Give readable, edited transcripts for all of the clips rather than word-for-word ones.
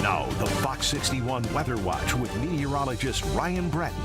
Now, the Fox 61 Weather Watch with meteorologist Ryan Breton.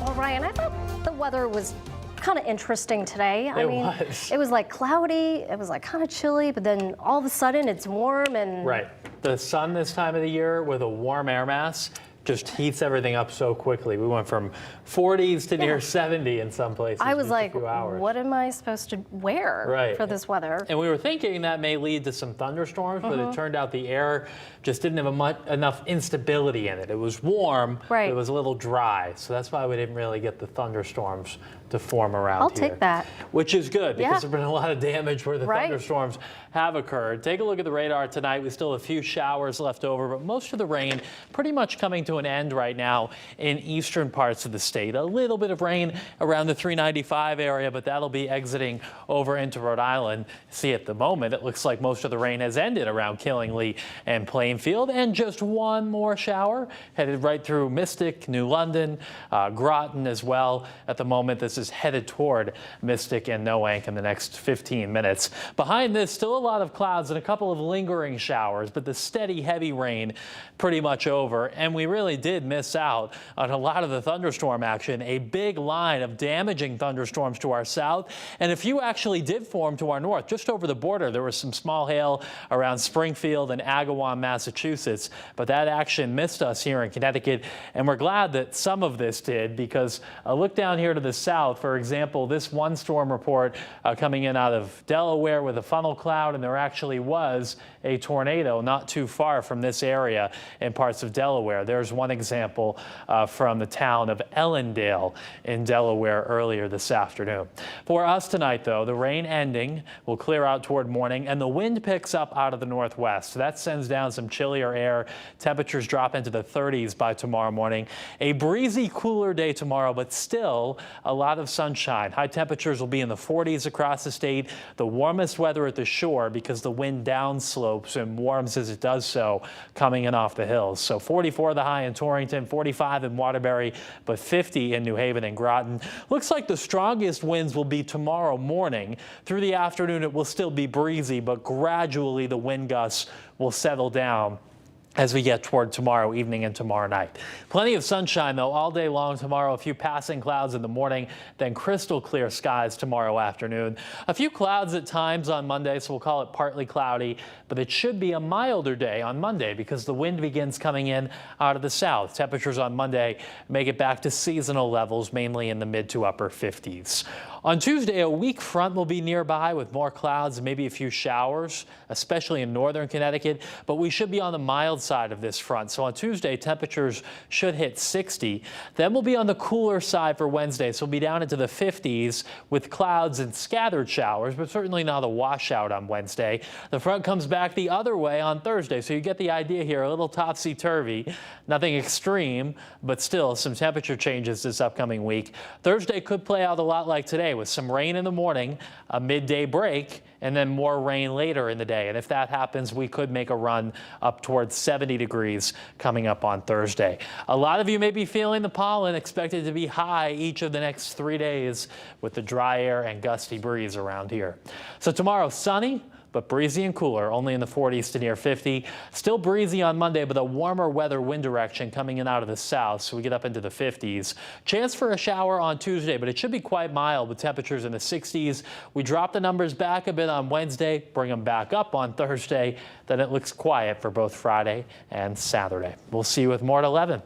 Well, Ryan, I thought the weather was kind of interesting today. It was like cloudy, it was like kind of chilly, but then all of a sudden it's warm and... Right. The sun this time of the year with a warm air mass just heats everything up so quickly. We went from 40s to near 70 in some places. I was in like, a few hours. what am I supposed to wear for this weather? And we were thinking that may lead to some thunderstorms, but it turned out the air just didn't have enough instability in it. It was warm, but it was a little dry. So that's why we didn't really get the thunderstorms to form around here. I'll take that. Which is good because there's been a lot of damage where the thunderstorms have occurred. Take a look at the radar tonight. We still have a few showers left over, but most of the rain pretty much coming to an end right now in eastern parts of the state. A little bit of rain around the 395 area, but that'll be exiting over into Rhode Island. See, at the moment, it looks like most of the rain has ended around Killingly and Plainfield, and just one more shower headed right through Mystic, New London, Groton as well. At the moment, this is headed toward Mystic and Noank in the next 15 minutes. Behind this, still a lot of clouds and a couple of lingering showers, but the steady, heavy rain pretty much over. And we really did miss out on a lot of the thunderstorm action. A big line of damaging thunderstorms to our south, and a few actually did form to our north. Just over the border, there was some small hail around Springfield and Agawam, Massachusetts, but that action missed us here in Connecticut, and we're glad that some of this did, because a look down here to the south, for example, this one storm report coming in out of Delaware with a funnel cloud, and there actually was a tornado not too far from this area in parts of Delaware. There's one example from the town of Ellendale in Delaware earlier this afternoon. For us tonight, though, the rain ending will clear out toward morning, and the wind picks up out of the northwest. So that sends down some chillier air. Temperatures drop into the 30s by tomorrow morning. A breezy, cooler day tomorrow, but still a lot of sunshine. High temperatures will be in the 40s across the state. The warmest weather at the shore because the wind downslopes and warms as it does so coming in off the hills. So 44 the high in Torrington, 45 in Waterbury, but 50 in New Haven and Groton. Looks like the strongest winds will be tomorrow morning. Through the afternoon, it will still be breezy, but gradually the wind gusts will settle down as we get toward tomorrow evening and tomorrow night. Plenty of sunshine, though, all day long tomorrow. A few passing clouds in the morning, then crystal clear skies tomorrow afternoon. A few clouds at times on Monday, so we'll call it partly cloudy, but it should be a milder day on Monday because the wind begins coming in out of the south. Temperatures on Monday make it back to seasonal levels, mainly in the mid to upper 50s. On Tuesday, a weak front will be nearby with more clouds and maybe a few showers, especially in northern Connecticut, but we should be on the mild side of this front. So on Tuesday, temperatures should hit 60. Then we'll be on the cooler side for Wednesday, so we'll be down into the 50s with clouds and scattered showers, but certainly not a washout on Wednesday. The front comes back the other way on Thursday, so you get the idea here, a little topsy-turvy. Nothing extreme, but still some temperature changes this upcoming week. Thursday could play out a lot like today, with some rain in the morning, a midday break, and then more rain later in the day. And if that happens, we could make a run up towards 70 degrees coming up on Thursday. A lot of you may be feeling the pollen, expected to be high each of the next 3 days with the dry air and gusty breeze around here. So tomorrow, sunny, but breezy and cooler, only in the 40s to near 50. Still breezy on Monday, but a warmer weather wind direction coming in out of the south, so we get up into the 50s. Chance for a shower on Tuesday, but it should be quite mild with temperatures in the 60s. We drop the numbers back a bit on Wednesday, bring them back up on Thursday. Then it looks quiet for both Friday and Saturday. We'll see you with more at 11.